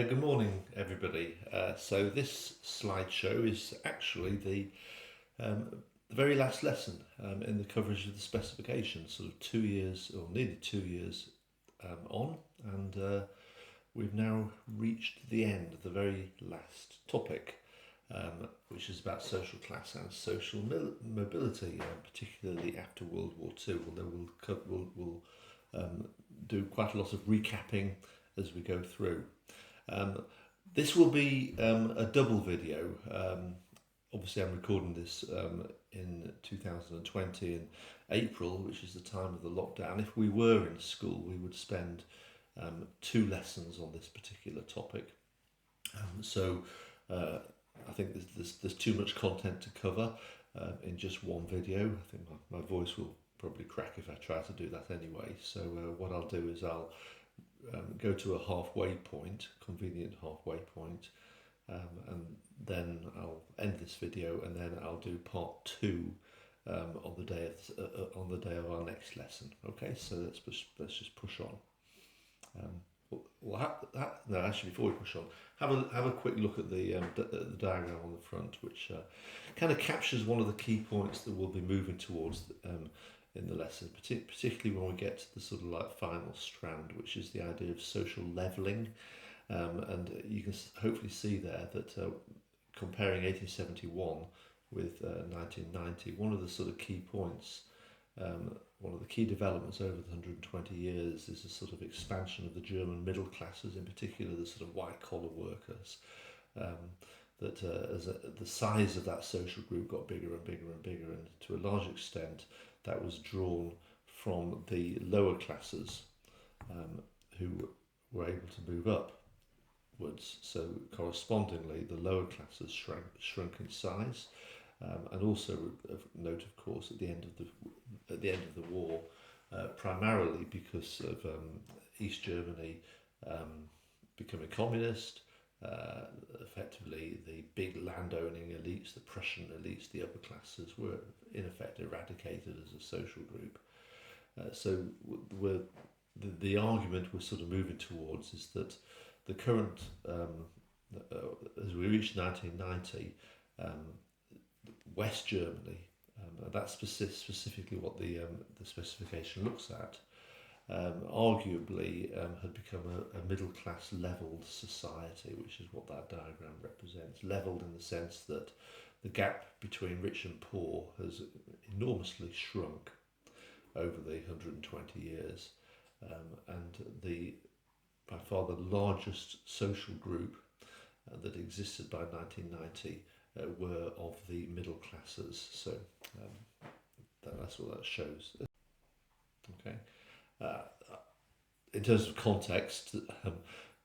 Good morning, everybody. So this slideshow is actually the very last lesson in the coverage of the specification, sort of 2 years, or nearly 2 years on, and we've now reached the end of the very last topic, which is about social class and social mobility, particularly after World War II, although we'll do quite a lot of recapping as we go through. This will be a double video. Obviously I'm recording this in 2020 in April, which is the time of the lockdown. If we were in school, we would spend 2 lessons on this particular topic. I think there's too much content to cover in just one video. I think my voice will probably crack if I try to do that anyway. So what I'll do is I'll go to a halfway point, convenient halfway point, and then I'll end this video, and then I'll do part 2 on the day of our next lesson. Okay, so let's just push on. No, actually, before we push on, have a quick look at the diagram on the front, which kind of captures one of the key points that we'll be moving towards in the lesson, particularly when we get to the sort of like final strand, which is the idea of social levelling. And you can hopefully see there that comparing 1871 with 1990, one of the sort of key points, one of the key developments over the 120 years is a sort of expansion of the German middle classes, in particular the sort of white collar workers. The size of that social group got bigger and bigger and bigger, and to a large extent that was drawn from the lower classes who were able to move upwards. So correspondingly, the lower classes shrunk in size, and also of note, of course, at the end of the war, primarily because of East Germany becoming communist. Effectively, the big landowning elites, the Prussian elites, the upper classes, were in effect eradicated as a social group. So the argument we're sort of moving towards is that the current, as we reach 1990, West Germany, that's specifically what the specification looks at, arguably had become a middle-class levelled society, which is what that diagram represents. Levelled in the sense that the gap between rich and poor has enormously shrunk over the 120 years, and by far the largest social group that existed by 1990 were of the middle classes. So that's what that shows. Okay. In terms of context,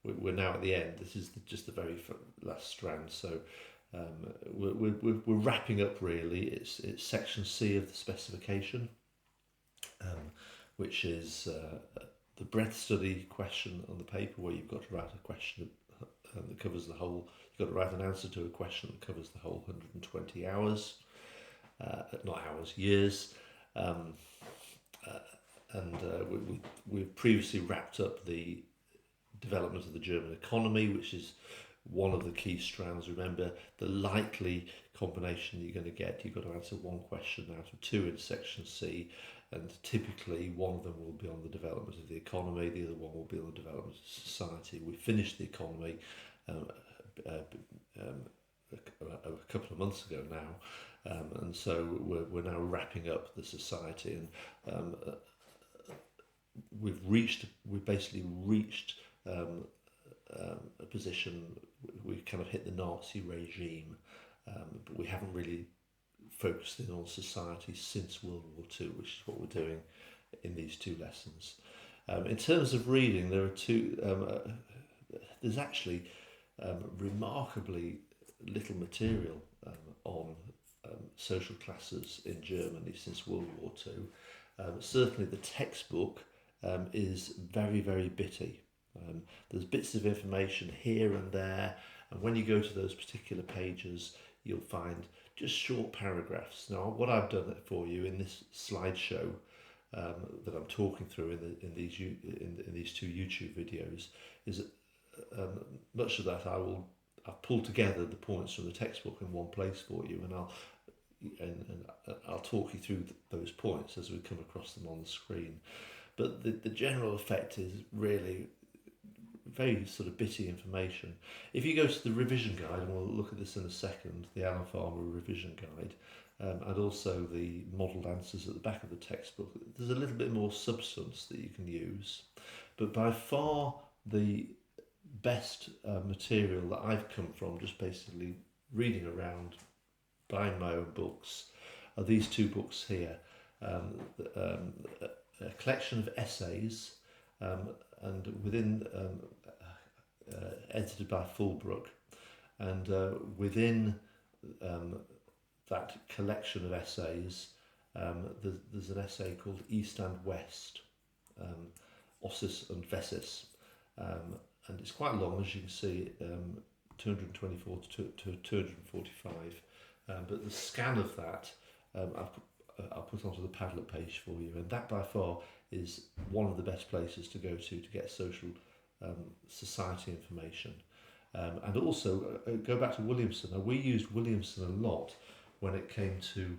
we're now at the end. This is just the very last strand. So we're wrapping up really. It's section C of the specification, which is the breadth study question on the paper, where you've got to write a question that covers the whole. You've got to write an answer to a question that covers the whole 120 hours, not hours, years. We've previously wrapped up the development of the German economy, which is one of the key strands. Remember, the likely combination you're going to get, you've got to answer one question out of 2 in section C, and typically one of them will be on the development of the economy, the other one will be on the development of society. We finished the economy a couple of months ago now, and so we're now wrapping up the society, and we've basically reached a position. We've kind of hit the Nazi regime, but we haven't really focused in on society since World War II, which is what we're doing in these 2 lessons. In terms of reading, there are 2. There's actually remarkably little material on social classes in Germany since World War II. Certainly the textbook is very, very bitty. There's bits of information here and there, and when you go to those particular pages, you'll find just short paragraphs. Now, what I've done for you in this slideshow that I'm talking through in these 2 YouTube videos is much of that I've pulled together the points from the textbook in one place for you, and I'll talk you through those points as we come across them on the screen. But the general effect is really very sort of bitty information. If you go to the revision guide, and we'll look at this in a second, the Alan Farmer revision guide, and also the modelled answers at the back of the textbook, there's a little bit more substance that you can use. But by far the best material that I've come from, just basically reading around, buying my own books, are these two books here. A collection of essays, and within edited by Fulbrook, and within that collection of essays, there's an essay called East and West, Ossis and Vessis, and it's quite long, as you can see, 224 to 245, but the scan of that I'll put onto the Padlet page for you, and that by far is one of the best places to go to get social society information. And also go back to Williamson. Now, we used Williamson a lot when it came to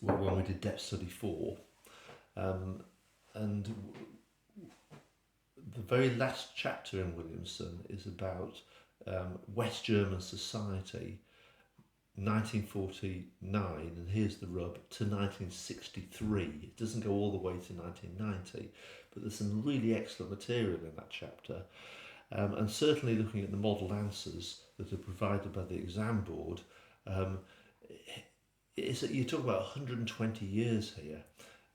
when we did Depth Study 4, and the very last chapter in Williamson is about West German society, 1949, and here's the rub, to 1963. It doesn't go all the way to 1990, but there's some really excellent material in that chapter. And certainly looking at the modelled answers that are provided by the exam board, you talk about 120 years here,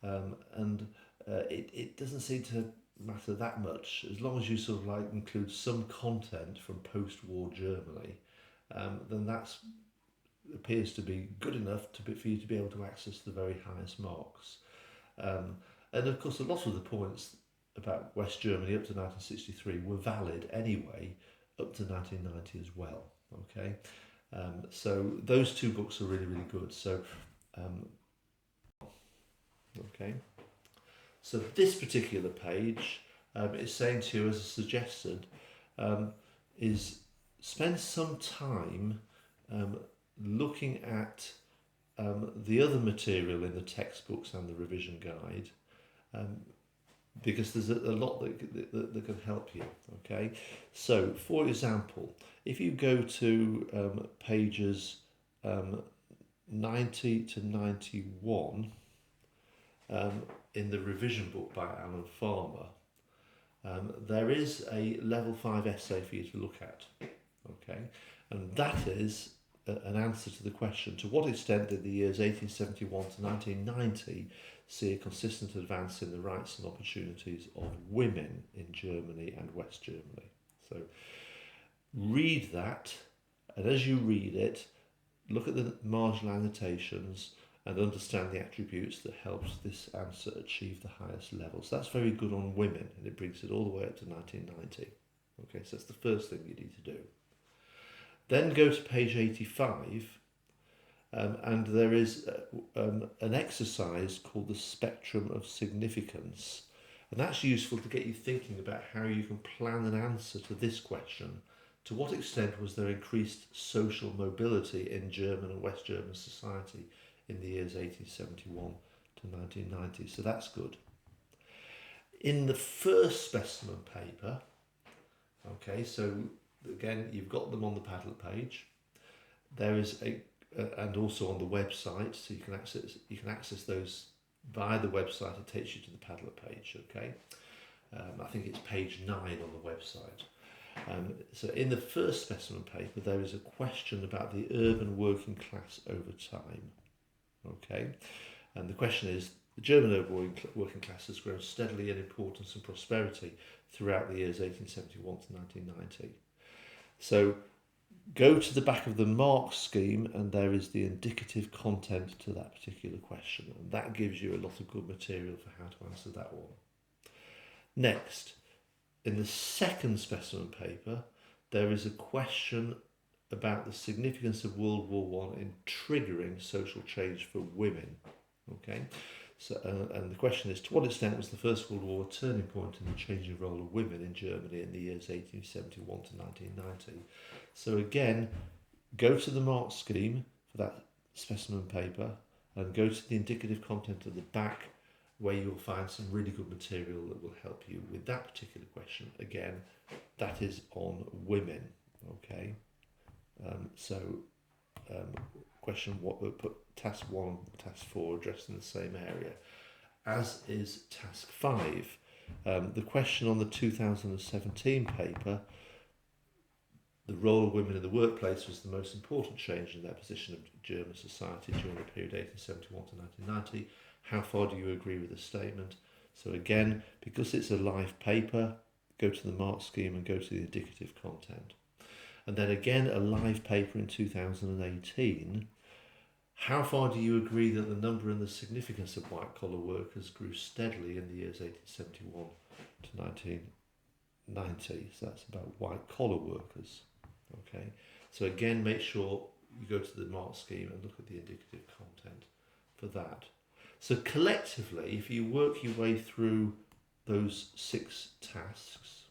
and it doesn't seem to matter that much, as long as you sort of like include some content from post-war Germany, then that's appears to be good enough for you to be able to access the very highest marks. And of course, a lot of the points about West Germany up to 1963 were valid anyway, up to 1990 as well. Okay, so those two books are really, really good. So, okay, so this particular page is saying to you, as suggested, is spend some time looking at the other material in the textbooks and the revision guide, because there's a lot that can help you. Okay, so for example, if you go to pages 90 to 91 in the revision book by Alan Farmer, there is a level 5 essay for you to look at. Okay, and that is an answer to the question, to what extent did the years 1871 to 1990 see a consistent advance in the rights and opportunities of women in Germany and West Germany? So read that, and as you read it, look at the marginal annotations and understand the attributes that helps this answer achieve the highest levels. That's very good on women, and it brings it all the way up to 1990. Okay, so that's the first thing you need to do. Then go to page 85, and there is an exercise called the spectrum of significance, and that's useful to get you thinking about how you can plan an answer to this question. To what extent was there increased social mobility in German and West German society in the years 1871 to 1990? So that's good. In the first specimen paper, okay, so again, you've got them on the Padlet page. There is and also on the website, so you can access those via the website. It takes you to the Padlet page. Okay, I think it's page 9 on the website. So in the first specimen paper, there is a question about the urban working class over time. Okay, and the question is: the German urban working class has grown steadily in importance and prosperity throughout the years 1871 to 1990. So go to the back of the mark scheme, and there is the indicative content to that particular question, and that gives you a lot of good material for how to answer that one. Next, in the second specimen paper, there is a question about the significance of World War I in triggering social change for women. Okay, So, and the question is, to what extent was the First World War a turning point in the changing role of women in Germany in the years 1871 to 1990? So again, go to the mark scheme for that specimen paper and go to the indicative content at the back, where you'll find some really good material that will help you with that particular question. Again, that is on women, okay? Question what we'll put task 1 and task 4 addressed in the same area, as is task 5. The question on the 2017 paper, the role of women in the workplace was the most important change in their position of German society during the period 1871 to 1990. How far do you agree with the statement? So again, because it's a live paper, go to the mark scheme and go to the indicative content. And then again, a live paper in 2018. How far do you agree that the number and the significance of white-collar workers grew steadily in the years 1871 to 1990? So that's about white-collar workers. Okay. So again, make sure you go to the mark scheme and look at the indicative content for that. So collectively, if you work your way through those 6 tasks,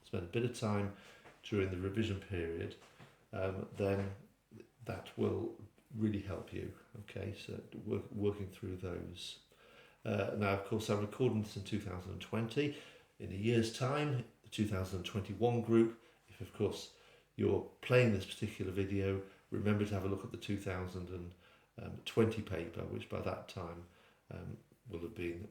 spend a bit of time during the revision period, then that will really help you. Okay, so working through those. Now, of course, I'm recording this in 2020. In a year's time, the 2021 group, if of course you're playing this particular video, remember to have a look at the 2020 paper, which by that time will have been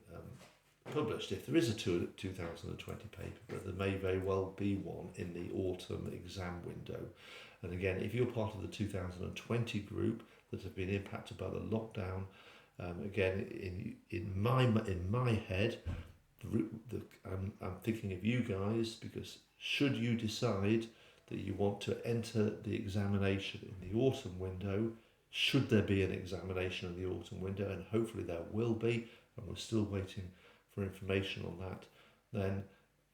published. If there is a 2020 paper, but there may very well be one in the autumn exam window. And again, if you're part of the 2020 group that have been impacted by the lockdown, again, in my head, I'm thinking of you guys, because should you decide that you want to enter the examination in the autumn window, should there be an examination in the autumn window, and hopefully there will be, and we're still waiting for information on that, then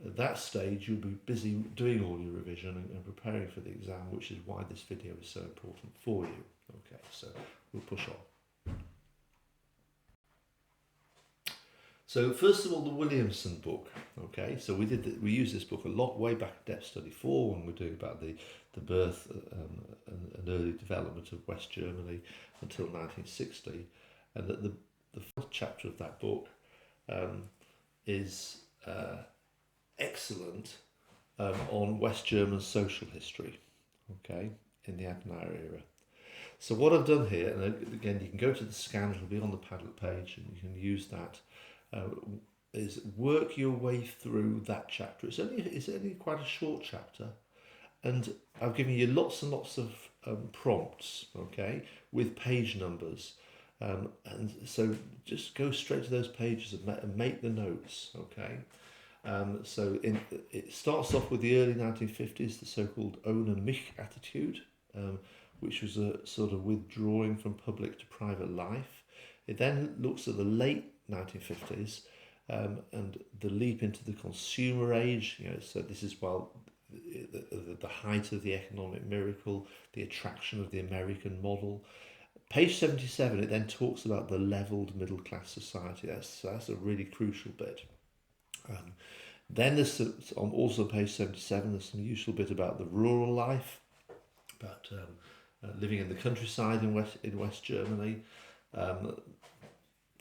at that stage you'll be busy doing all your revision and preparing for the exam, which is why this video is so important for you. Okay, so we'll push on. So first of all, the Williamson Book. Okay, so we used this book a lot way back in Depth Study 4 when we're doing about the birth and early development of West Germany until 1960, and that the first chapter of that book is excellent on West German social history, okay, in the Adenauer era. So what I've done here, and again you can go to the scan, it'll be on the Padlet page, and you can use that, is work your way through that chapter. It's only quite a short chapter, and I've given you lots and lots of prompts, okay, with page numbers. And so just go straight to those pages and make the notes, okay? So it starts off with the early 1950s, the so-called ohne mich attitude, which was a sort of withdrawing from public to private life. It then looks at the late 1950s and the leap into the consumer age. So this is the height of the economic miracle, the attraction of the American model. Page 77, it then talks about the levelled middle class society. That's a really crucial bit. Then there's also on page 77, there's some useful bit about the rural life, about living in the countryside in West Germany.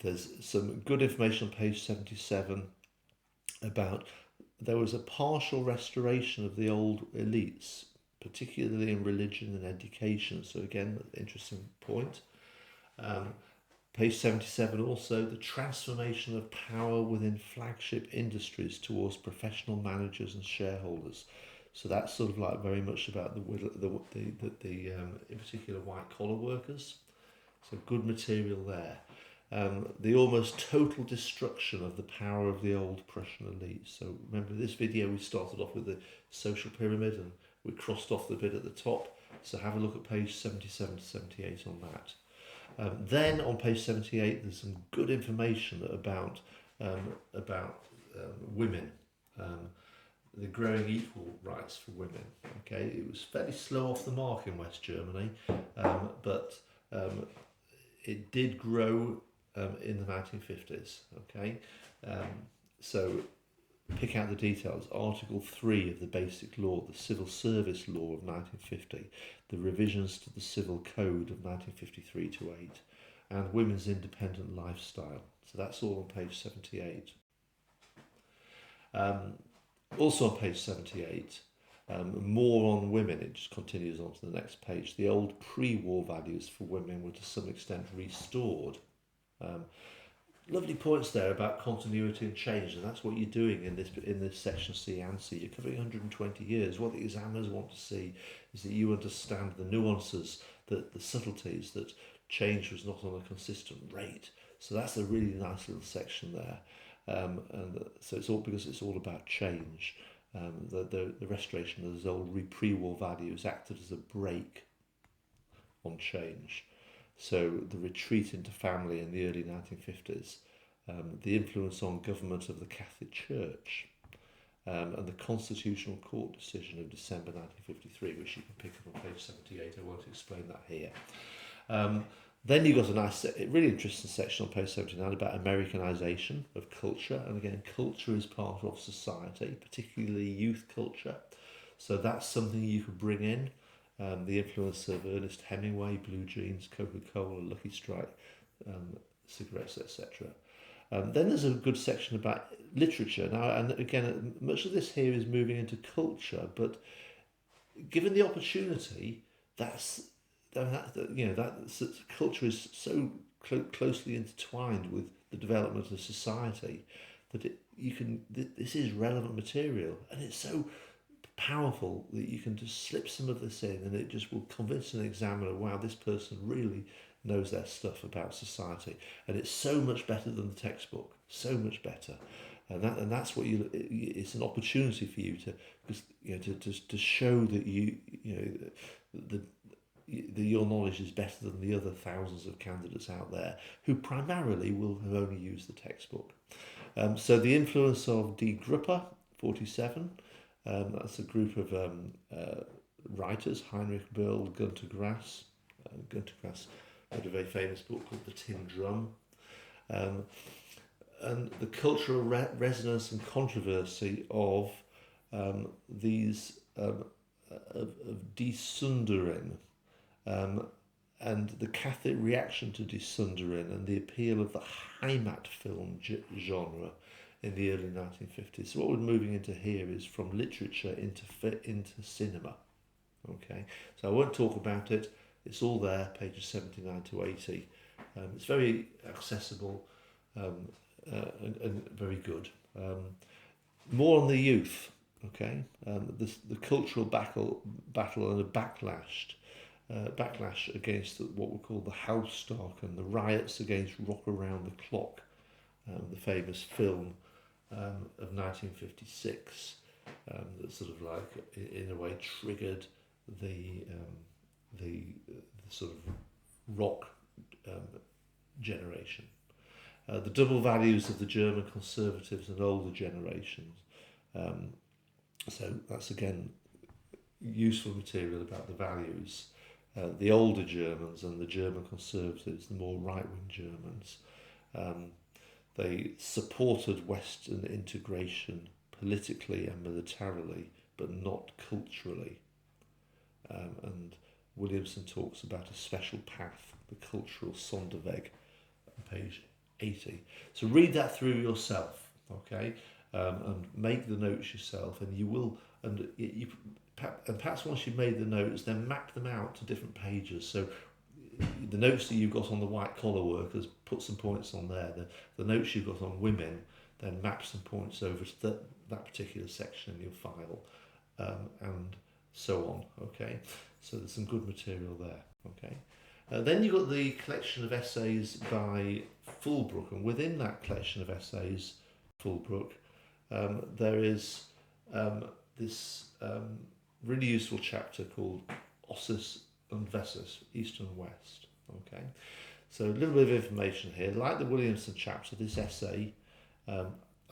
There's some good information on page 77 about there was a partial restoration of the old elites, particularly in religion and education. So again, interesting point. Page 77 also, the transformation of power within flagship industries towards professional managers and shareholders. So that's sort of like very much about the in particular white collar workers. So good material there. The almost total destruction of the power of the old Prussian elite. So remember this video we started off with the social pyramid and we crossed off the bit at the top. So have a look at page 77 to 78 on that. Then on page 78 there's some good information about women. The growing equal rights for women. Okay, it was fairly slow off the mark in West Germany, but it did grow in the 1950s. Okay, so pick out the details. Article 3 of the Basic Law, the Civil Service Law of 1950, the revisions to the Civil Code of 1953 to 8, and Women's Independent Lifestyle. So that's all on page 78. Also on page 78, more on women. It just continues on to the next page. The old pre-war values for women were to some extent restored. Lovely points there about continuity and change, and that's what you're doing in this section C and C. You're covering 120 years. What the examiners want to see is that you understand the nuances, the subtleties, that change was not on a consistent rate. So that's a really nice little section there. And so it's all because it's all about change. The restoration of those old pre-war values acted as a brake on change. So the retreat into family in the early 1950s, the influence on government of the Catholic Church, and the Constitutional Court decision of December 1953, which you can pick up on page 78. I won't explain that here. Then you've got a nice, really interesting section on page 79 about Americanization of culture. And again, culture is part of society, particularly youth culture. So that's something you could bring in. The influence of Ernest Hemingway, blue jeans, Coca-Cola, Lucky Strike, cigarettes, etc. Then there's a good section about literature. Now, and again, much of this here is moving into culture, but given the opportunity, culture is so closely intertwined with the development of society that this is relevant material, and it's so powerful that you can just slip some of this in and it just will convince an examiner, wow, this person really knows their stuff about society. And it's so much better than the textbook, so much better. And that's what it's an opportunity for you to show that your knowledge is better than the other thousands of candidates out there who primarily will have only used the textbook. So the influence of D. Grupper, 47, that's a group of writers, Heinrich Böll, Gunter Grass. Gunter Grass wrote a very famous book called The Tin Drum. And the cultural resonance and controversy of these of desundering, and the Catholic reaction to desundering, and the appeal of the Heimat film genre in the early 1950s. So what we're moving into here is from literature into cinema. Okay, so I won't talk about it. It's all there, pages 79 to 80. It's very accessible and very good. More on the youth. Okay, the cultural battle and a backlash against what we call the Hausstock and the riots against Rock Around the Clock, the famous film of 1956 that sort of like in a way triggered the sort of rock generation. The double values of the German conservatives and older generations. So that's again useful material about the values. The older Germans and the German conservatives, the more right-wing Germans, they supported Western integration politically and militarily, but not culturally. And Williamson talks about a special path, the cultural Sonderweg, on page 80. So read that through yourself, okay, and make the notes yourself, and you will, and perhaps once you've made the notes, then map them out to different pages. So the notes that you've got on the white collar workers, put some points on there. The notes you've got on women, then map some points over to that particular section in your file, and so on. Okay, so there's some good material there. Okay, then you've got the collection of essays by Fulbrook, and within that collection of essays, Fulbrook, there is this really useful chapter called Ossis and Wessis, East and West. Okay, so a little bit of information here. Like the Williamson chapter, this essay, I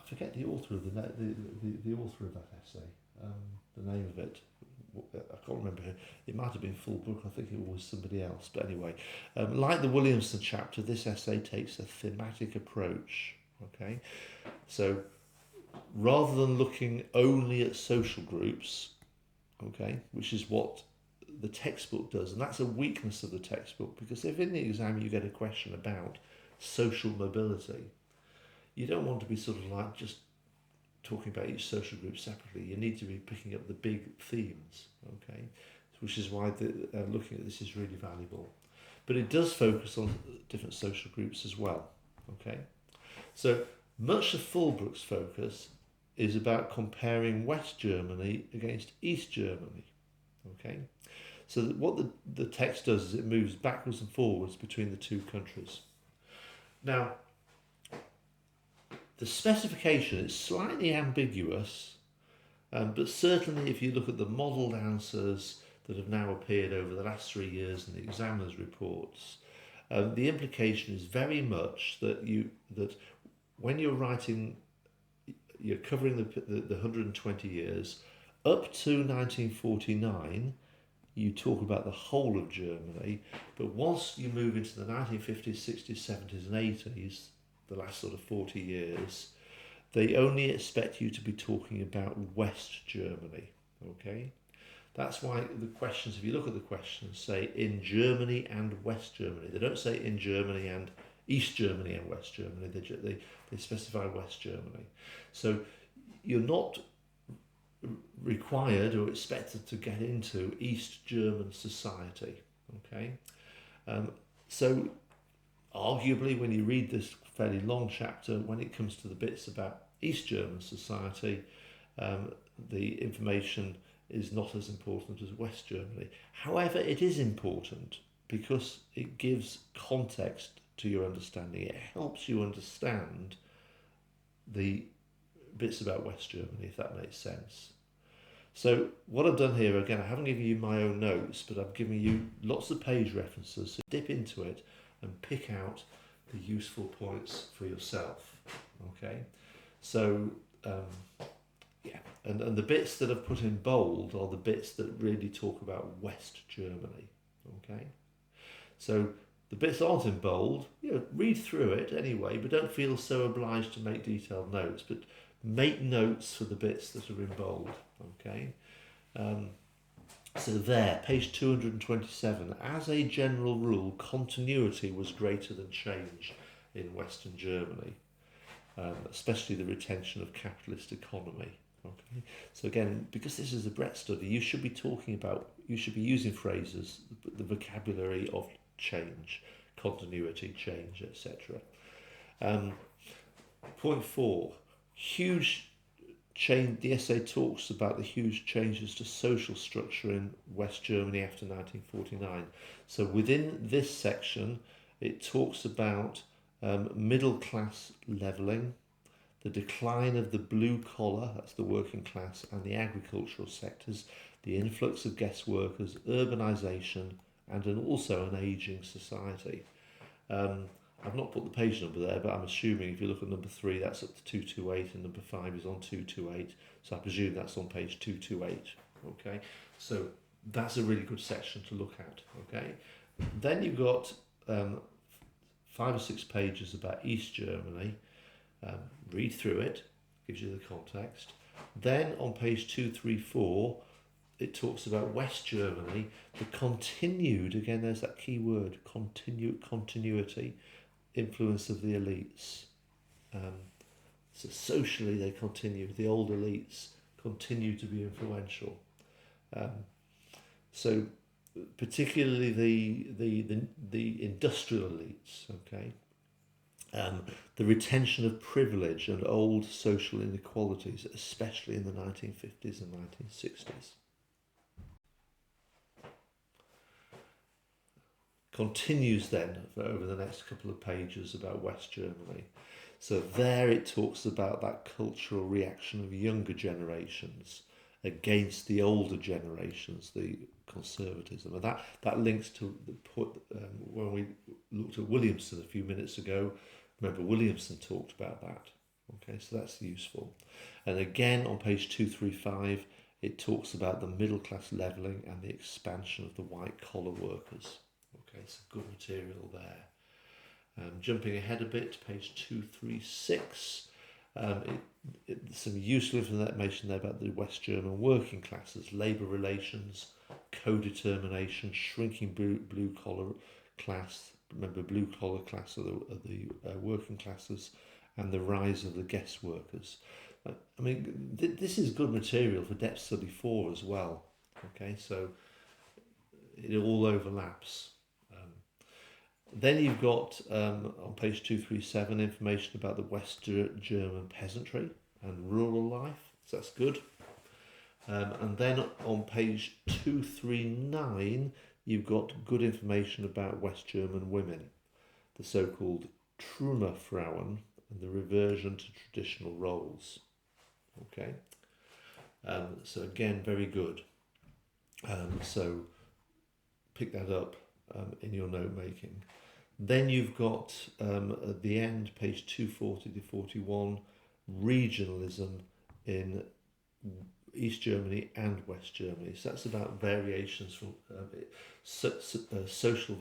forget the author of the author of that essay, the name of it. I can't remember who, it might have been Full Book, I think it was somebody else, but anyway, like the Williamson chapter, this essay takes a thematic approach, okay? So rather than looking only at social groups, okay, which is what the textbook does, and that's a weakness of the textbook, because if in the exam you get a question about social mobility, you don't want to be sort of like just talking about each social group separately. You need to be picking up the big themes, okay, which is why looking at this is really valuable. But it does focus on different social groups as well, okay. So much of Fullbrook's focus is about comparing West Germany against East Germany, okay. So what the text does is it moves backwards and forwards between the two countries. Now, the specification is slightly ambiguous, but certainly if you look at the modelled answers that have now appeared over the last 3 years in the examiner's reports, the implication is very much that when you're writing, you're covering the 120 years, up to 1949, you talk about the whole of Germany, but once you move into the 1950s, 60s, 70s and 80s, the last sort of 40 years, they only expect you to be talking about West Germany, okay? That's why the questions, if you look at the questions, say in Germany and West Germany. They don't say in Germany and East Germany and West Germany, they specify West Germany. So you're not required or expected to get into East German society, okay? So arguably when you read this fairly long chapter, when it comes to the bits about East German society, the information is not as important as West Germany. However, it is important because it gives context to your understanding. It helps you understand the bits about West Germany, if that makes sense. So what I've done here, again, I haven't given you my own notes, but I've given you lots of page references, so dip into it and pick out the useful points for yourself, okay? So, yeah, and the bits that I've put in bold are the bits that really talk about West Germany, okay? So the bits aren't in bold, read through it anyway, but don't feel so obliged to make detailed notes, but make notes for the bits that are in bold, okay? So there, page 227, as a general rule, continuity was greater than change in Western Germany, especially the retention of capitalist economy. Okay, so again, because this is a Brett study, you should be using phrases, the vocabulary of change, continuity, change, etc. Point 4, huge change. The essay talks about the huge changes to social structure in West Germany after 1949. So within this section, it talks about middle class levelling, the decline of the blue collar, that's the working class, and the agricultural sectors, the influx of guest workers, urbanisation, and also an ageing society. I've not put the page number there, but I'm assuming if you look at number 3, that's up to 228, and number 5 is on 228. So I presume that's on page 228. Okay, so that's a really good section to look at. Okay, then you've got 5 or 6 pages about East Germany. Read through it, gives you the context. Then on page 234, it talks about West Germany, the continued, again there's that key word, continuity, influence of the elites. So socially they continue, the old elites continue to be influential. So particularly the industrial elites, okay? The retention of privilege and old social inequalities, especially in the 1950s and 1960s. Continues then over the next couple of pages about West Germany. So there it talks about that cultural reaction of younger generations against the older generations, the conservatism. And that links to when we looked at Williamson a few minutes ago. Remember, Williamson talked about that. Okay, so that's useful. And again, on page 235, it talks about the middle class levelling and the expansion of the white collar workers. Okay, so good material there. Jumping ahead a bit, page 236. Some useful information there about the West German working classes, labour relations, co-determination, shrinking blue collar class. Remember, blue collar class are the working classes, and the rise of the guest workers. I mean, this is good material for Depth Study 4 as well. Okay, so it all overlaps. Then you've got, on page 237, information about the West German peasantry and rural life. So that's good. And then on page 239, you've got good information about West German women, the so-called Trümmerfrauen, and the reversion to traditional roles. Okay. So again, very good. So pick that up in your note making. Then you've got at the end, page 240 to 41, regionalism in East Germany and West Germany. So that's about variations from social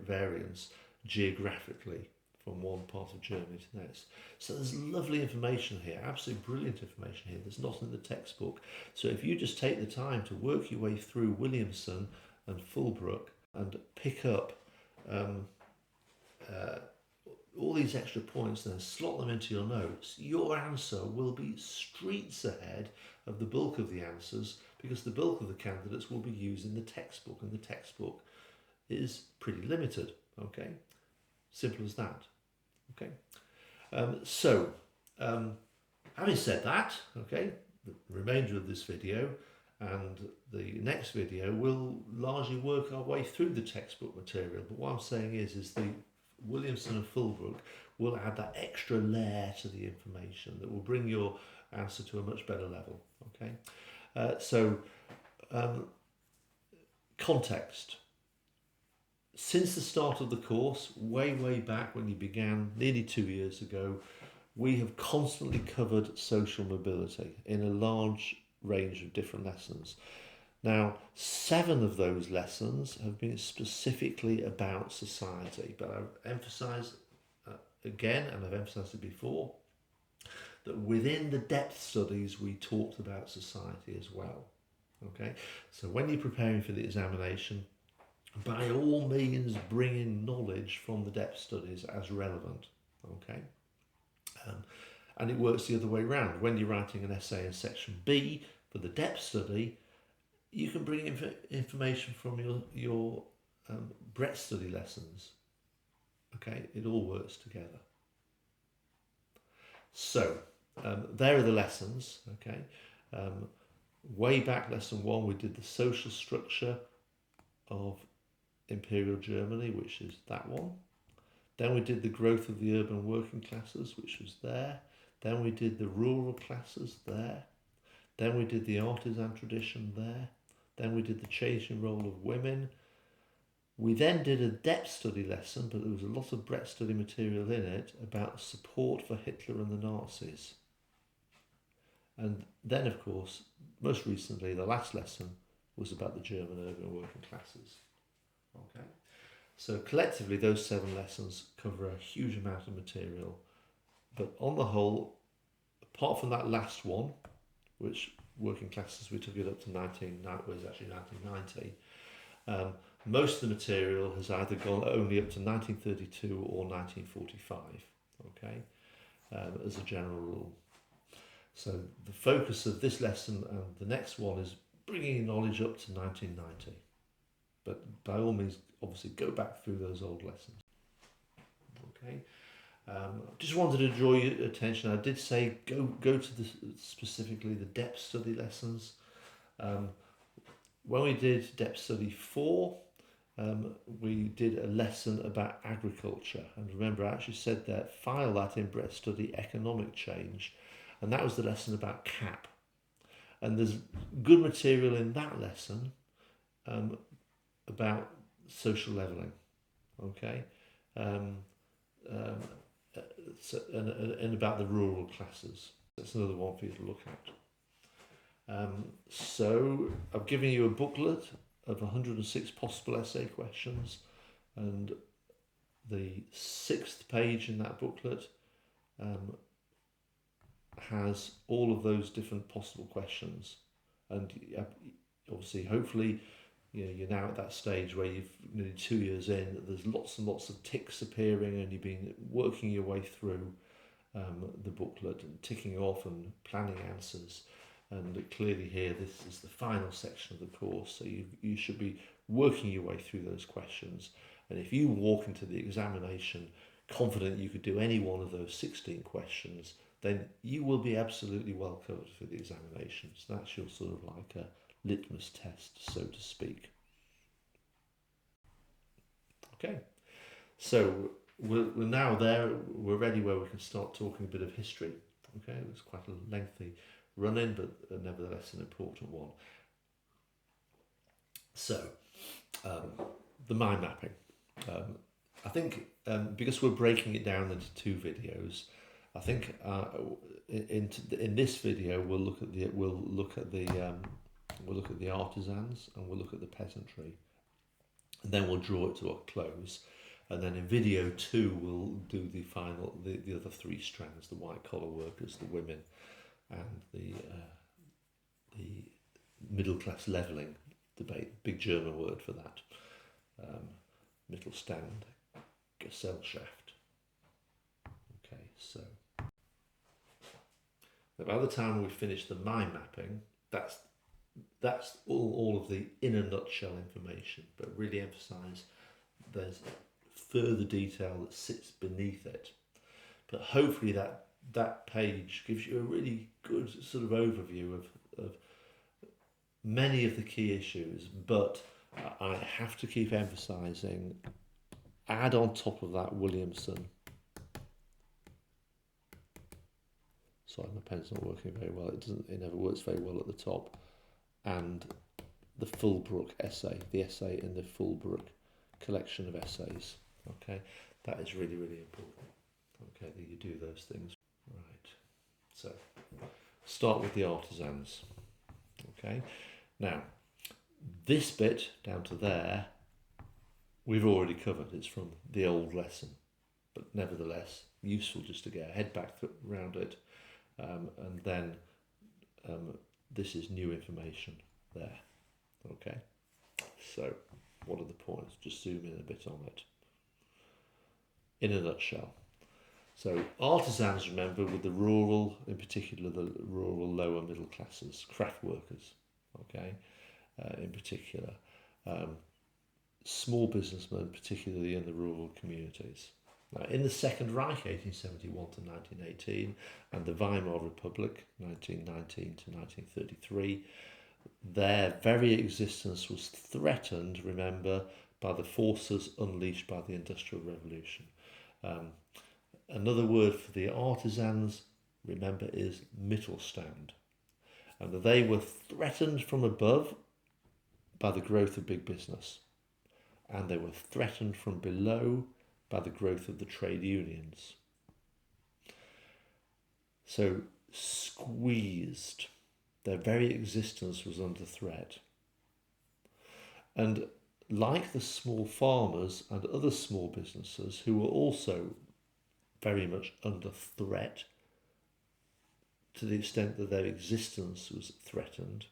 variance geographically from one part of Germany to the next. So there's lovely information here, absolutely brilliant information here. There's not in the textbook. So if you just take the time to work your way through Williamson and Fulbrook and pick up all these extra points and then slot them into your notes, your answer will be streets ahead of the bulk of the answers, because the bulk of the candidates will be used in the textbook, and the textbook is pretty limited. Okay, simple as that. Okay, having said that, okay, the remainder of this video and the next video will largely work our way through the textbook material. But what I'm saying is the Williamson and Fulbrook will add that extra layer to the information that will bring your answer to a much better level. Okay, context. Since the start of the course, way back when you began, nearly 2 years ago, we have constantly covered social mobility in a large range of different lessons. Now, 7 of those lessons have been specifically about society, but I've emphasised again, and I've emphasised it before, that within the depth studies we talked about society as well. Okay, so when you're preparing for the examination, by all means bring in knowledge from the depth studies as relevant. Okay, and it works the other way around. When you're writing an essay in section B for the depth study, you can bring in information from your breadth study lessons. Okay, it all works together. So there are the lessons. Okay, way back, lesson 1, we did the social structure of Imperial Germany, which is that one. Then we did the growth of the urban working classes, which was there. Then we did the rural classes there. Then we did the artisan tradition there. Then we did the changing role of women. We then did a depth study lesson, but there was a lot of breadth study material in it about support for Hitler and the Nazis. And then, of course, most recently, the last lesson was about the German urban working classes. Okay, so collectively those 7 lessons cover a huge amount of material, but on the whole, apart from that last one, which working classes, we took it up to 1990, most of the material has either gone only up to 1932 or 1945, okay, as a general rule. So the focus of this lesson and the next one is bringing knowledge up to 1990. But by all means, obviously, go back through those old lessons. Okay. Just wanted to draw your attention. I did say go to specifically the depth study lessons. When we did depth study 4, we did a lesson about agriculture. And remember, I actually said that, file that in breadth study economic change. And that was the lesson about CAP. And there's good material in that lesson about social levelling, okay, and about the rural classes. That's another one for you to look at. So I've given you a booklet of 106 possible essay questions, and the 6th page in that booklet has all of those different possible questions. And obviously, hopefully, you're now at that stage where you've nearly 2 years in, there's lots and lots of ticks appearing, and you've been working your way through the booklet and ticking off and planning answers. And clearly here, this is the final section of the course, so you should be working your way through those questions. And if you walk into the examination confident you could do any one of those 16 questions, then you will be absolutely well covered for the examinations. That's your sort of like a litmus test, so to speak. Okay, so we're now there, we're ready where we can start talking a bit of history. Okay, it was quite a lengthy run-in, but nevertheless an important one. So, the mind mapping. I think because we're breaking it down into 2 videos, I think in this video we'll look at the artisans and we'll look at the peasantry, and then we'll draw it to a close. And then in video 2 we'll do the other 3 strands: the white collar workers, the women, and the middle class levelling debate. Big German word for that. Mittelstand, Gesellschaft. Okay, so by the time we finish the mind mapping, that's all of the in a nutshell information, but really emphasise there's further detail that sits beneath it. But hopefully that page gives you a really good sort of overview of many of the key issues, but I have to keep emphasising, add on top of that Williamson. Sorry, my pen's not working very well. It never works very well at the top. And the Fullbrook essay, the essay in the Fullbrook collection of essays. Okay, that is really, really important. Okay, that you do those things. Right, so start with the artisans. Okay, now this bit down to there we've already covered. It's from the old lesson, but nevertheless useful just to get a head back around it, and then this is new information there. Okay, so what are the points? Just zoom in a bit on it. In a nutshell, so artisans, remember, with the rural, in particular the rural lower middle classes, craft workers, okay, in particular, small businessmen, particularly in the rural communities. Now, in the Second Reich, 1871 to 1918, and the Weimar Republic, 1919 to 1933, their very existence was threatened, remember, by the forces unleashed by the Industrial Revolution. Another word for the artisans, remember, is Mittelstand. And they were threatened from above by the growth of big business. And they were threatened from below by the growth of the trade unions. So squeezed. Their very existence was under threat. And like the small farmers and other small businesses who were also very much under threat to the extent that their existence was threatened,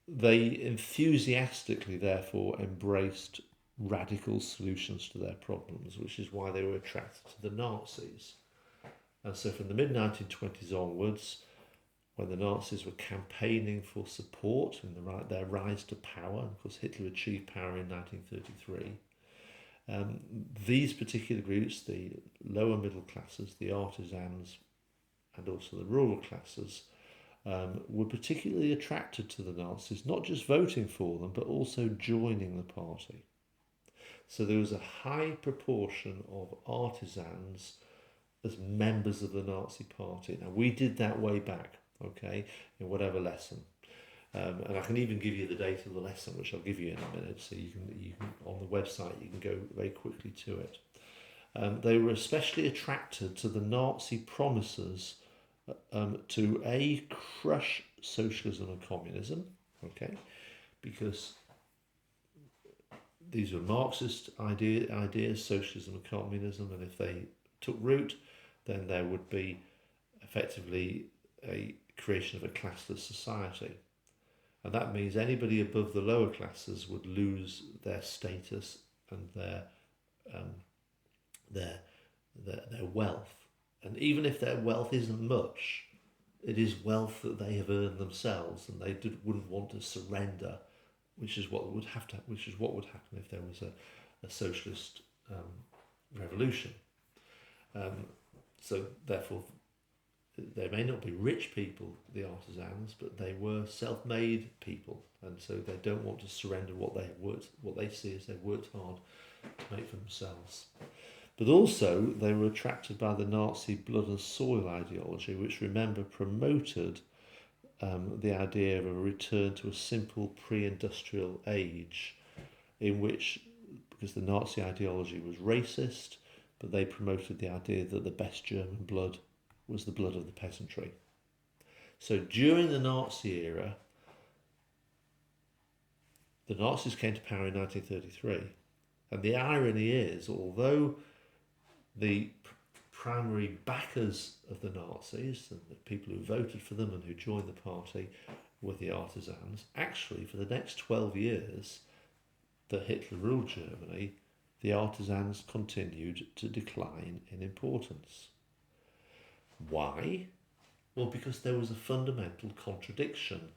they enthusiastically therefore embraced radical solutions to their problems, which is why they were attracted to the Nazis. And so from the mid-1920s onwards, when the Nazis were campaigning for support in their rise to power, and of course Hitler achieved power in 1933, these particular groups, the lower middle classes, the artisans, and also the rural classes, were particularly attracted to the Nazis, not just voting for them, but also joining the party. So there was a high proportion of artisans as members of the Nazi party. Now, we did that way back, okay, in whatever lesson. And I can even give you the date of the lesson, which I'll give you in a minute, so you can on the website, you can go very quickly to it. They were especially attracted to the Nazi promises to crush socialism and communism, okay, because these were Marxist ideas, socialism and communism, and if they took root, then there would be effectively a creation of a classless society. And that means anybody above the lower classes would lose their status and their wealth. And even if their wealth isn't much, it is wealth that they have earned themselves, and they wouldn't want to surrender, which is what would happen if there was a socialist revolution. So therefore, they may not be rich people, the artisans, but they were self-made people, and so they don't want to surrender what they see as they've worked hard to make for themselves. But also, they were attracted by the Nazi blood and soil ideology, which, remember, promoted the idea of a return to a simple pre-industrial age, in which, because the Nazi ideology was racist, but they promoted the idea that the best German blood was the blood of the peasantry. So during the Nazi era, the Nazis came to power in 1933, and the irony is, although the primary backers of the Nazis and the people who voted for them and who joined the party were the artisans, actually for the next 12 years that Hitler ruled Germany, the artisans continued to decline in importance. Why? Well, because there was a fundamental contradiction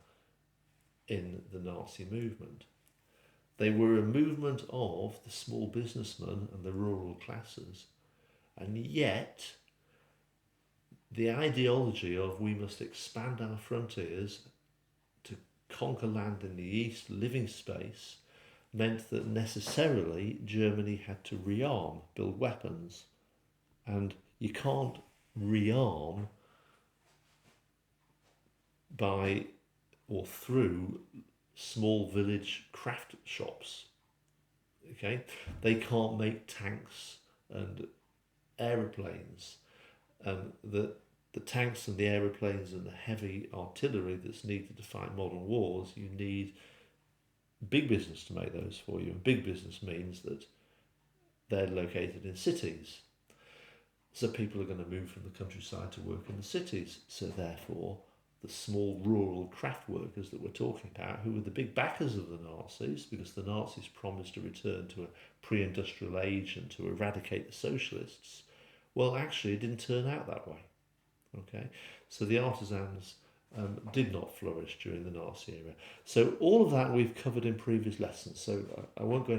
in the Nazi movement. They were a movement of the small businessmen and the rural classes, and yet the ideology of we must expand our frontiers to conquer land in the east, living space, meant that necessarily Germany had to rearm, build weapons, and you can't rearm by or through small village craft shops. Okay, they can't make tanks and aeroplanes, and the tanks and the aeroplanes and the heavy artillery that's needed to fight modern wars, you need big business to make those for you, and big business means that they're located in cities. So people are going to move from the countryside to work in the cities. So therefore, the small rural craft workers that we're talking about, who were the big backers of the Nazis, because the Nazis promised to return to a pre-industrial age and to eradicate the socialists, well, actually, it didn't turn out that way. Okay, so the artisans did not flourish during the Nazi era. So all of that we've covered in previous lessons. So I won't go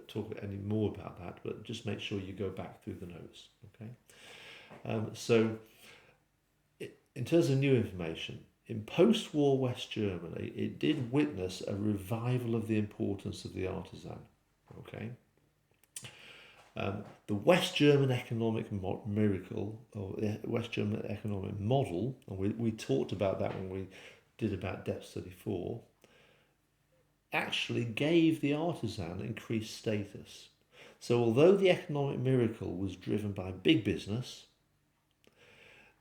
talk any more about that, but just make sure you go back through the notes. Okay. So in terms of new information, in post-war West Germany, it did witness a revival of the importance of the artisan. Okay. The West German economic miracle, or the West German economic model, and we talked about that when we did about Depth Study 4, actually gave the artisan increased status. So although the economic miracle was driven by big business,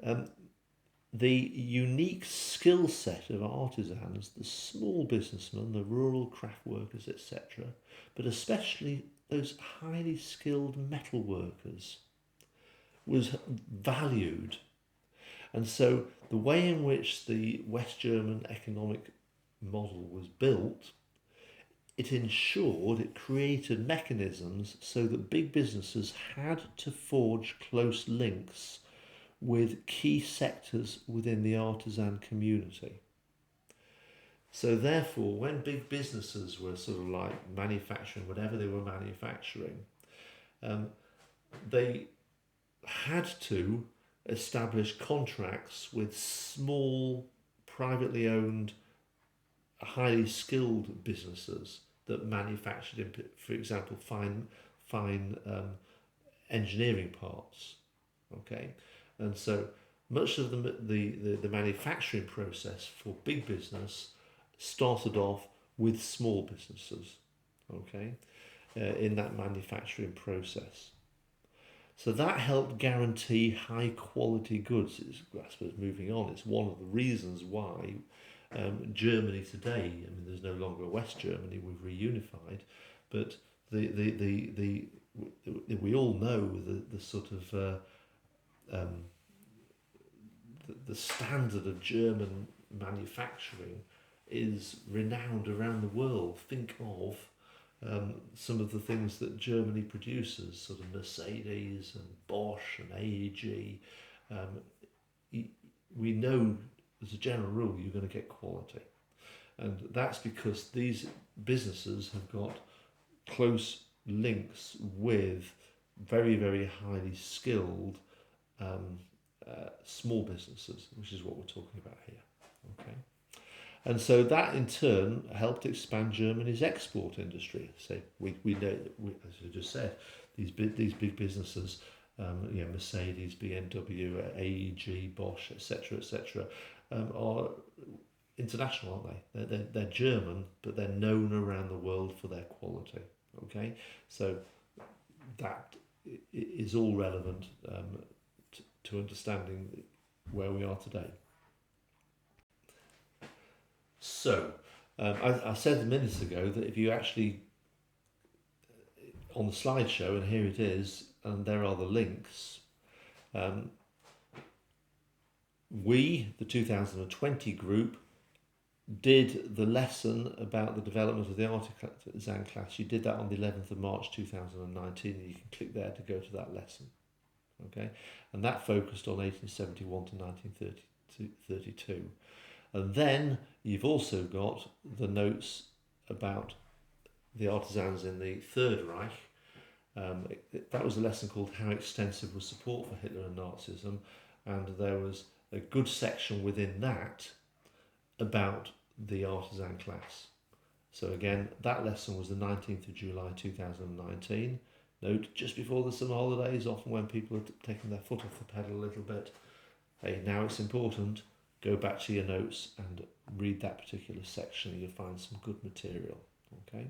the unique skill set of artisans, the small businessmen, the rural craft workers, etc., but especially those highly skilled metal workers, was valued. And so the way in which the West German economic model was built, it created mechanisms so that big businesses had to forge close links with key sectors within the artisan community. So therefore, when big businesses were sort of like manufacturing whatever they were manufacturing, they had to establish contracts with small, privately owned, highly skilled businesses that manufactured, for example, fine engineering parts. Okay, and so much of the manufacturing process for big business started off with small businesses, okay, in that manufacturing process. So that helped guarantee high quality goods. I suppose moving on, it's one of the reasons why Germany today, I mean, there's no longer West Germany, we've reunified, but we all know the sort of the standard of German manufacturing is renowned around the world. Think of some of the things that Germany produces, sort of Mercedes and Bosch and AEG. We know as a general rule you're going to get quality. And that's because these businesses have got close links with very, very highly skilled small businesses, which is what we're talking about here. Okay. And so that in turn helped expand Germany's export industry. So we know, as I just said, these big businesses, Mercedes, BMW, AEG, Bosch, etc., are international, aren't they? They're German, but they're known around the world for their quality. Okay, so that is all relevant to understanding where we are today. So, I said a minute ago that if you actually, on the slideshow, and here it is, and there are the links, we, the 2020 group, did the lesson about the development of the artisan class. You did that on the 11th of March 2019, and you can click there to go to that lesson. Okay, and that focused on 1871 to 1932. And then you've also got the notes about the artisans in the Third Reich. That was a lesson called How Extensive Was Support for Hitler and Nazism, and there was a good section within that about the artisan class. So again, that lesson was the 19th of July 2019. Note, just before the summer holidays, often when people are taking their foot off the pedal a little bit, hey, now it's important, go back to your notes and read that particular section, and you'll find some good material. Okay.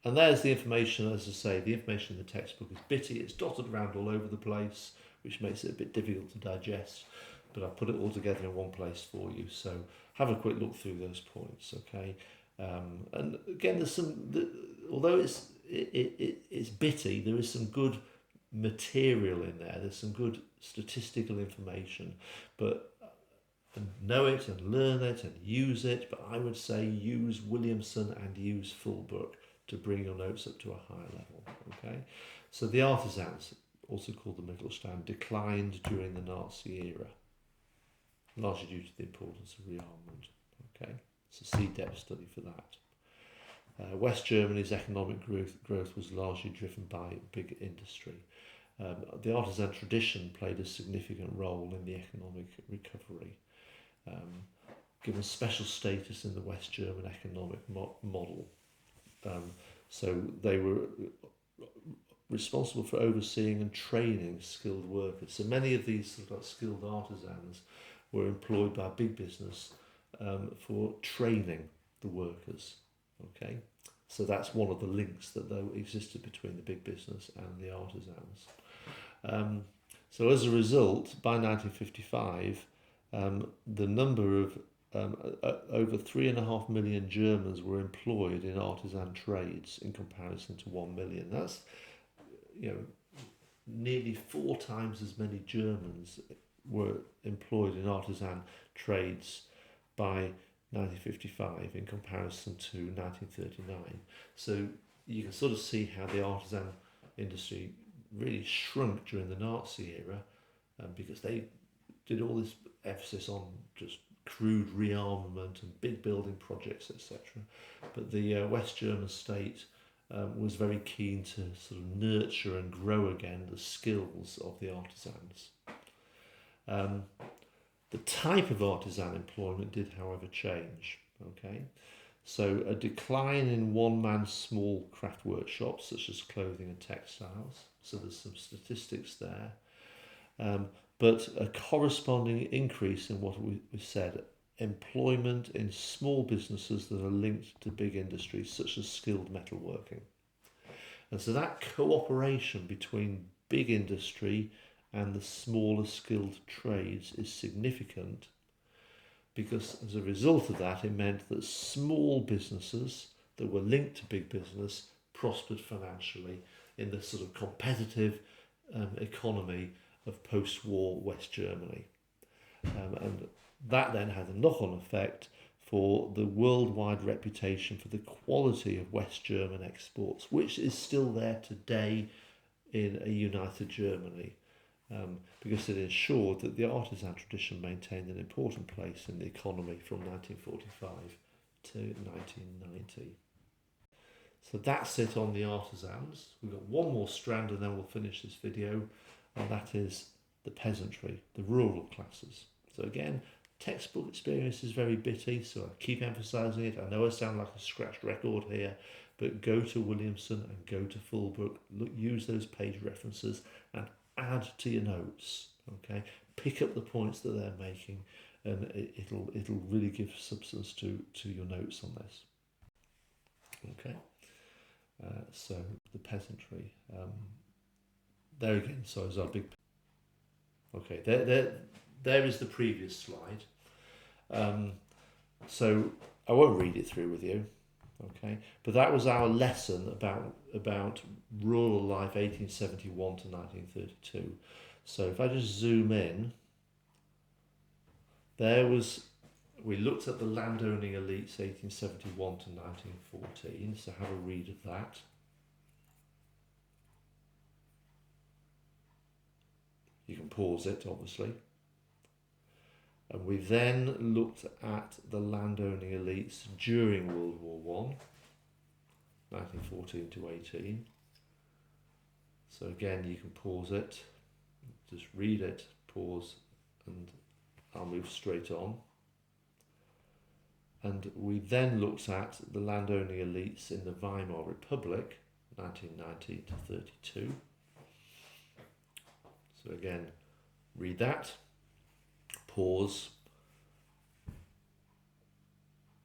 And there's the information, as I say, the information in the textbook is bitty, it's dotted around all over the place, which makes it a bit difficult to digest, but I've put it all together in one place for you, so have a quick look through those points, okay? And again, there's some, although it's bitty, there is some good material in there, there's some good statistical information, but know it and learn it and use it, but I would say use Williamson and use Full Book to bring your notes up to a higher level, okay? So the artisans, also called the Mittelstand, declined during the Nazi era, largely due to the importance of rearmament, okay? It's a C-depth study for that. West Germany's economic growth was largely driven by big industry. The artisan tradition played a significant role in the economic recovery, given special status in the West German economic model. So they were responsible for overseeing and training skilled workers. So many of these sort of skilled artisans were employed by big business for training the workers. Okay, so that's one of the links that existed between the big business and the artisans. So as a result, by 1955, the number of over 3.5 million Germans were employed in artisan trades in comparison to 1 million. That's, nearly 4 times as many Germans were employed in artisan trades by 1955 in comparison to 1939. So you can sort of see how the artisan industry really shrunk during the Nazi era, because they did all this emphasis on just crude rearmament and big building projects, etc. But the West German state was very keen to sort of nurture and grow again the skills of the artisans. The type of artisan employment did, however, change. Okay, so a decline in one-man small craft workshops such as clothing and textiles. So there's some statistics there, but a corresponding increase in what we said, employment in small businesses that are linked to big industries such as skilled metalworking. And so that cooperation between big industry and the smaller skilled trades is significant, because as a result of that, it meant that small businesses that were linked to big business prospered financially in the sort of competitive economy of post-war West Germany. And that then had a knock-on effect for the worldwide reputation for the quality of West German exports, which is still there today in a united Germany, because it ensured that the artisan tradition maintained an important place in the economy from 1945 to 1990. So that's it on the artisans. We've got one more strand and then we'll finish this video, and that is the peasantry, the rural classes. So again, textbook experience is very bitty, so I keep emphasising it. I know I sound like a scratched record here, but go to Williamson and go to Fullbrook, use those page references and add to your notes, okay? Pick up the points that they're making, and it'll really give substance to your notes on this. Okay, so the peasantry. There again, so is our big... Okay, there is the previous slide. So I won't read it through with you, okay? But that was our lesson about rural life 1871 to 1932. So if I just zoom in, we looked at the landowning elites 1871 to 1914, so have a read of that. You can pause it, obviously. And we then looked at the landowning elites during World War I, 1914 to 18. So again, you can pause it, just read it, pause, and I'll move straight on. And we then looked at the landowning elites in the Weimar Republic, 1919 to 32. So again, read that, pause,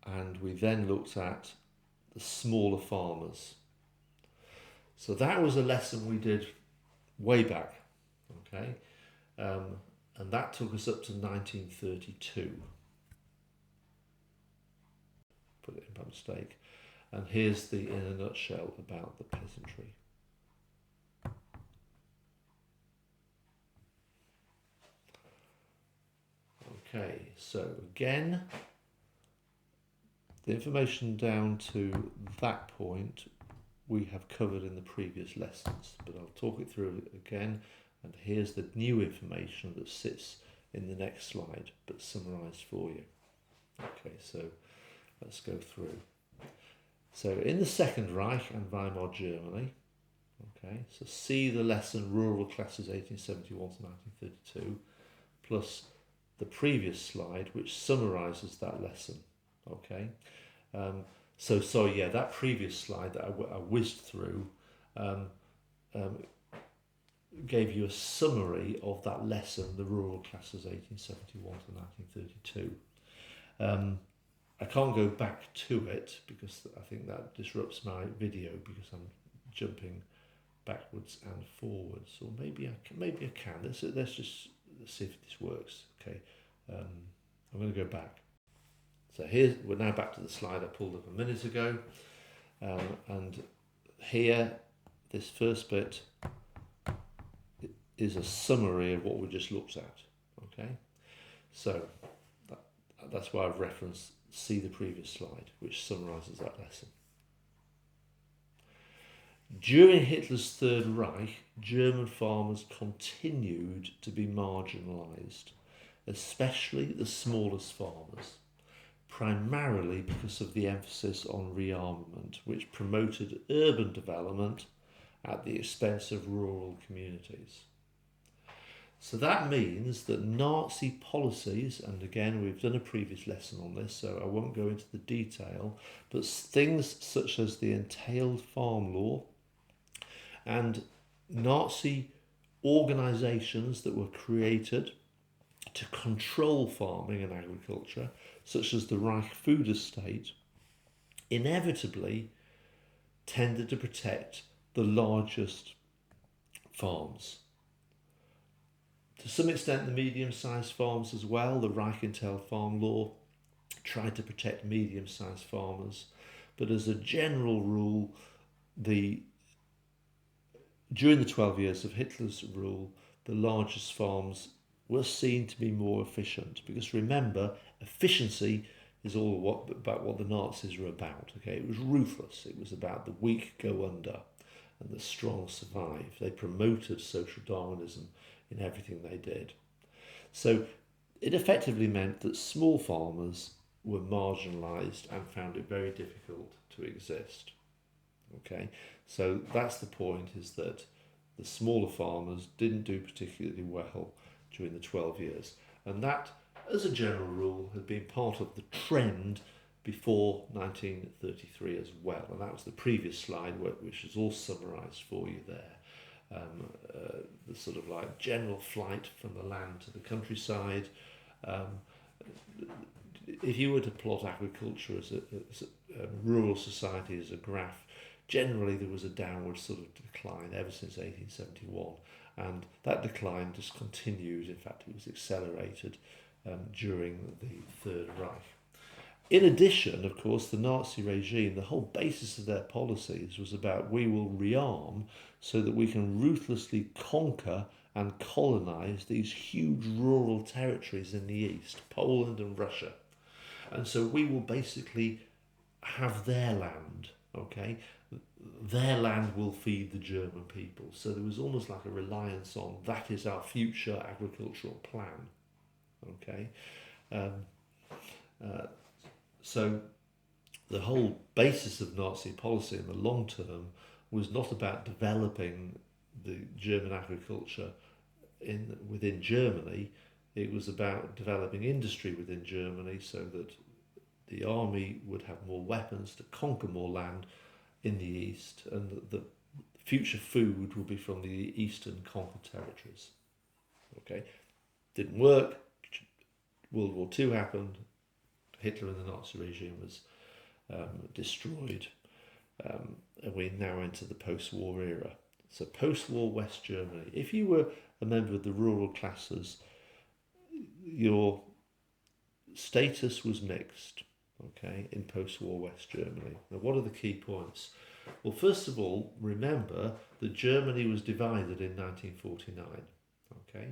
and we then looked at the smaller farmers. So that was a lesson we did way back, okay? And that took us up to 1932. Put it in by mistake. And here's the in a nutshell about the peasantry. Okay, so again, the information down to that point we have covered in the previous lessons, but I'll talk it through again, and here's the new information that sits in the next slide, but summarised for you. Okay, so let's go through. So in the Second Reich and Weimar Germany, okay, so see the lesson Rural Classes 1871 to 1932, plus the previous slide which summarises that lesson, okay. That previous slide that I whizzed through gave you a summary of that lesson, the Rural Classes 1871 to 1932. I can't go back to it because I think that disrupts my video because I'm jumping backwards and forwards, or maybe I can. Let's see if this works. Okay, I'm going to go back. So we're now back to the slide I pulled up a minute ago, and here, this first bit is a summary of what we just looked at. Okay, so that's why I've referenced see the previous slide, which summarises that lesson. During Hitler's Third Reich, German farmers continued to be marginalised, especially the smallest farmers, primarily because of the emphasis on rearmament, which promoted urban development at the expense of rural communities. So that means that Nazi policies, and again we've done a previous lesson on this, so I won't go into the detail, but things such as the entailed farm law and Nazi organisations that were created to control farming and agriculture, such as the Reich Food Estate, inevitably tended to protect the largest farms. To some extent, the medium-sized farms as well. The Reichenthal farm law tried to protect medium-sized farmers, but as a general rule, during the 12 years of Hitler's rule, the largest farms were seen to be more efficient, because remember, efficiency is all about what the Nazis were about. Okay, it was ruthless. It was about the weak go under and the strong survive. They promoted social Darwinism in everything they did. So it effectively meant that small farmers were marginalised and found it very difficult to exist. Okay, so that's the point, is that the smaller farmers didn't do particularly well during the 12 years. And that, as a general rule, had been part of the trend before 1933 as well. And that was the previous slide, which is all summarised for you there. The sort of like general flight from the land to the countryside. If you were to plot agriculture as a rural society as a graph, generally there was a downward sort of decline ever since 1871, and that decline just continued. In fact, it was accelerated during the Third Reich. In addition, of course, the Nazi regime, the whole basis of their policies was about, we will rearm so that we can ruthlessly conquer and colonise these huge rural territories in the east, Poland and Russia. And so we will basically have their land, okay? Their land will feed the German people. So there was almost like a reliance on, that is our future agricultural plan, okay? So the whole basis of Nazi policy in the long term was not about developing the German agriculture within Germany. It was about developing industry within Germany so that the army would have more weapons to conquer more land in the east, and the future food would be from the eastern conquered territories. Okay, didn't work. World War II happened. Hitler and the Nazi regime was destroyed, and we now enter the post-war era. So post-war West Germany. If you were a member of the rural classes, your status was mixed, okay, in post-war West Germany. Now, what are the key points? Well, first of all, remember that Germany was divided in 1949, okay,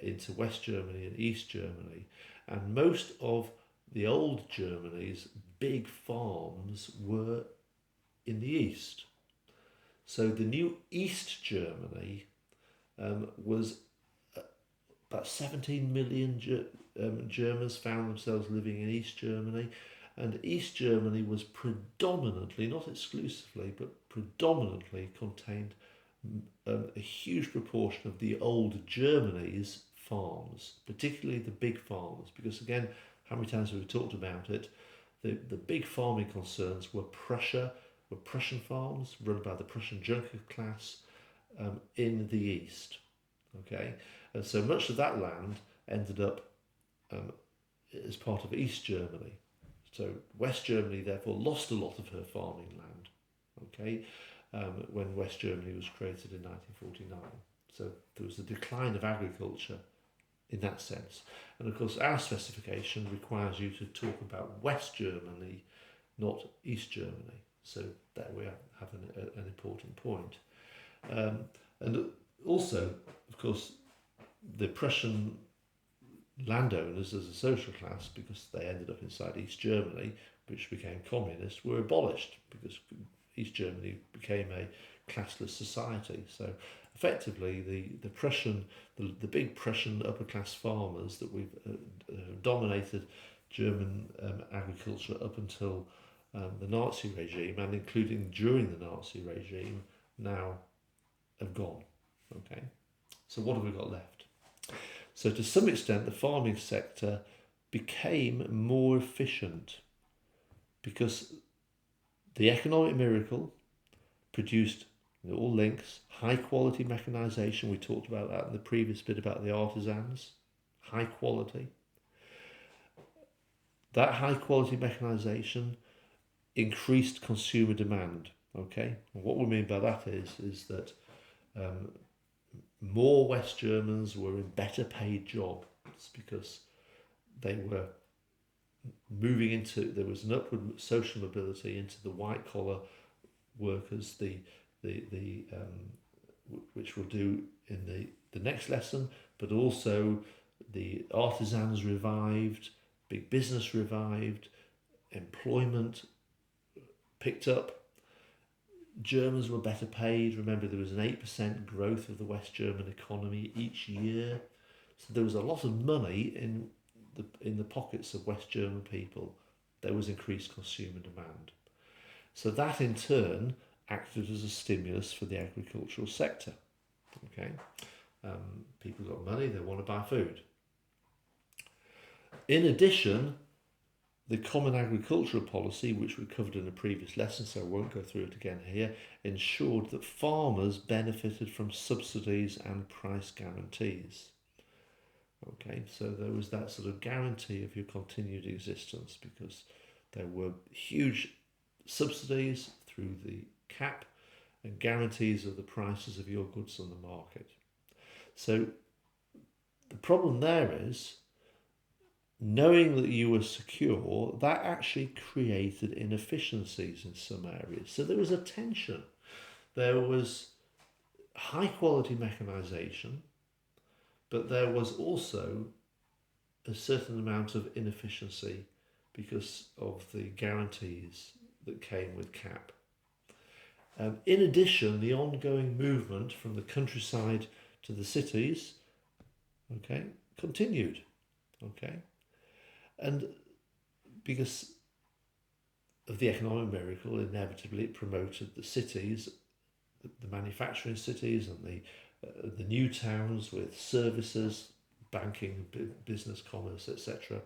into West Germany and East Germany, and most of the old Germany's big farms were in the east. So the new East Germany was about 17 million Germans found themselves living in East Germany, and East Germany was predominantly, not exclusively, but predominantly contained a huge proportion of the old Germany's farms, particularly the big farms, because again, how many times have we talked about it? The big farming concerns were Prussian farms run by the Prussian junker class in the east. Okay, and so much of that land ended up as part of East Germany. So West Germany therefore lost a lot of her farming land. Okay, when West Germany was created in 1949. So there was a decline of agriculture in that sense. And of course our specification requires you to talk about West Germany, not East Germany. So there we have an important point. And also, of course, the Prussian landowners as a social class, because they ended up inside East Germany, which became communist, were abolished because East Germany became a classless society. So effectively the big Prussian upper class farmers that we've dominated German agriculture up until the Nazi regime, and including during the Nazi regime, now have gone. Okay, so what have we got left? So to some extent the farming sector became more efficient because the economic miracle produced, all links, high quality mechanisation. We talked about that in the previous bit about the artisans. High quality. That high quality mechanisation increased consumer demand. Okay, and what we mean by that is that more West Germans were in better paid jobs because they were moving into, there was an upward social mobility into the white collar workers, which we'll do in the next lesson, but also the artisans revived, big business revived, employment picked up. Germans were better paid. Remember, there was an 8% growth of the West German economy each year. So there was a lot of money in the pockets of West German people. There was increased consumer demand. So that in turn acted as a stimulus for the agricultural sector. Okay, people got money, they want to buy food. In addition, the Common Agricultural Policy, which we covered in a previous lesson, so I won't go through it again here, ensured that farmers benefited from subsidies and price guarantees. Okay, so there was that sort of guarantee of your continued existence because there were huge subsidies through the CAP and guarantees of the prices of your goods on the market. So the problem there is, knowing that you were secure, that actually created inefficiencies in some areas. So there was a tension. There was high quality mechanisation, but there was also a certain amount of inefficiency because of the guarantees that came with CAP. In addition, the ongoing movement from the countryside to the cities, okay, continued. Okay. And because of the economic miracle, inevitably it promoted the cities, the manufacturing cities and the new towns with services, banking, business, commerce, etc.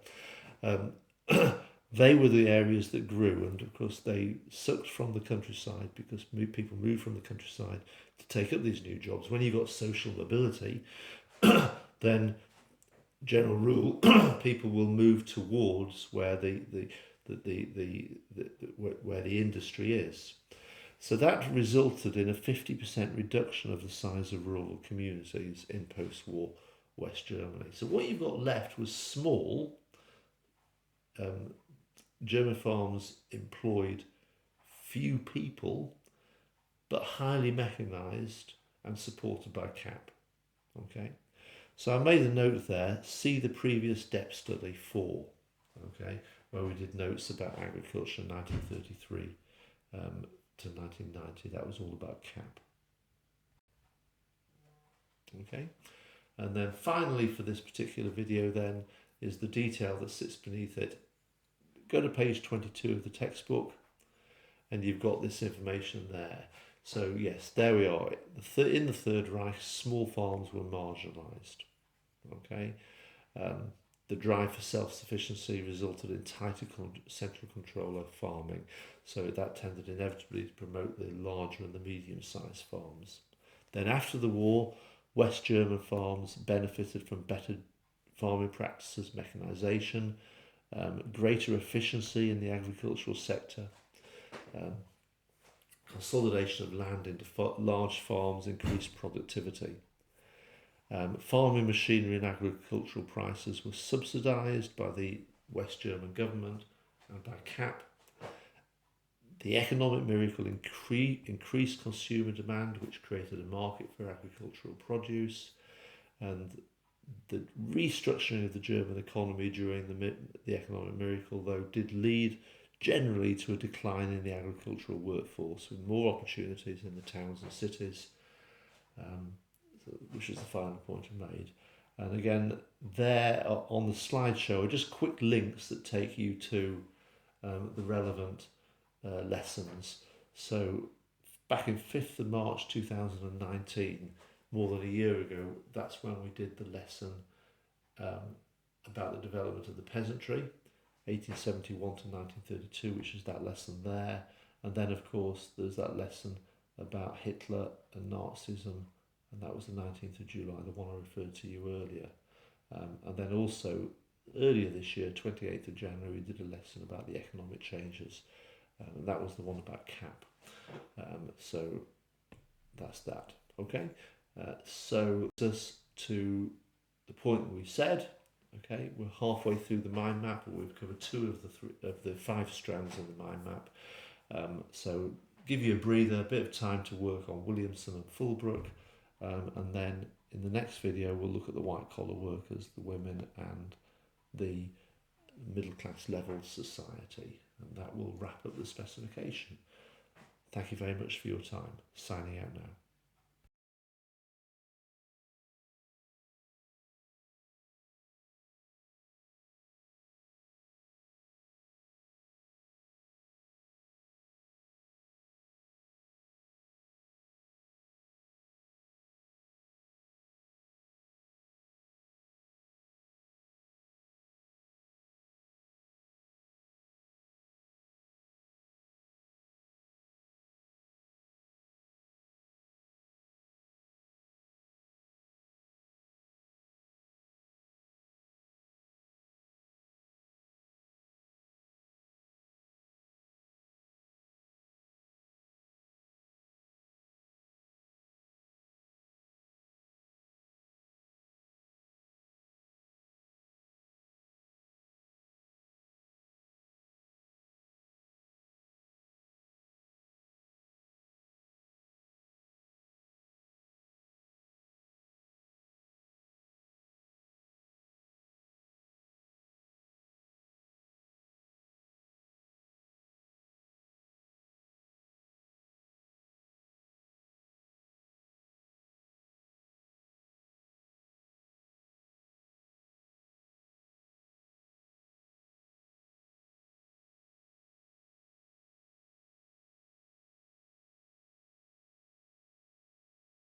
They were the areas that grew, and of course they sucked from the countryside because people moved from the countryside to take up these new jobs. When you've got social mobility, then general rule, people will move towards where where the industry is. So that resulted in a 50% reduction of the size of rural communities in post-war West Germany. So what you've got left was small. German farms employed few people, but highly mechanised and supported by CAP. Okay. So I made a note there, see the previous depth study 4, okay, where we did notes about agriculture 1933 to 1990. That was all about CAP. Okay, and then finally for this particular video then is the detail that sits beneath it. Go to page 22 of the textbook and you've got this information there. So yes, there we are. In the Third Reich, small farms were marginalised. Okay, the drive for self-sufficiency resulted in tighter central control of farming, so that tended inevitably to promote the larger and the medium-sized farms. Then after the war, West German farms benefited from better farming practices, mechanisation, greater efficiency in the agricultural sector, consolidation of land into large farms, increased productivity. Farming machinery and agricultural prices were subsidised by the West German government and by CAP. The economic miracle increased consumer demand, which created a market for agricultural produce, and the restructuring of the German economy during the economic miracle, though, did lead generally to a decline in the agricultural workforce, with more opportunities in the towns and cities, which is the final point I made. And again, there on the slideshow are just quick links that take you to the relevant lessons. So back in 5th of March 2019, more than a year ago, that's when we did the lesson about the development of the peasantry, 1871 to 1932, which is that lesson there. And then, of course, there's that lesson about Hitler and Nazism, and that was the 19th of July, the one I referred to you earlier. And then also, earlier this year, 28th of January, we did a lesson about the economic changes, and that was the one about CAP. So that's that. Okay, so just to the point that we said. Okay, we're halfway through the mind map, and we've covered 2 of the 5 strands of the mind map. So give you a breather, a bit of time to work on Williamson and Fullbrook, and then in the next video we'll look at the white collar workers, the women, and the middle class level society, and that will wrap up the specification. Thank you very much for your time. Signing out now.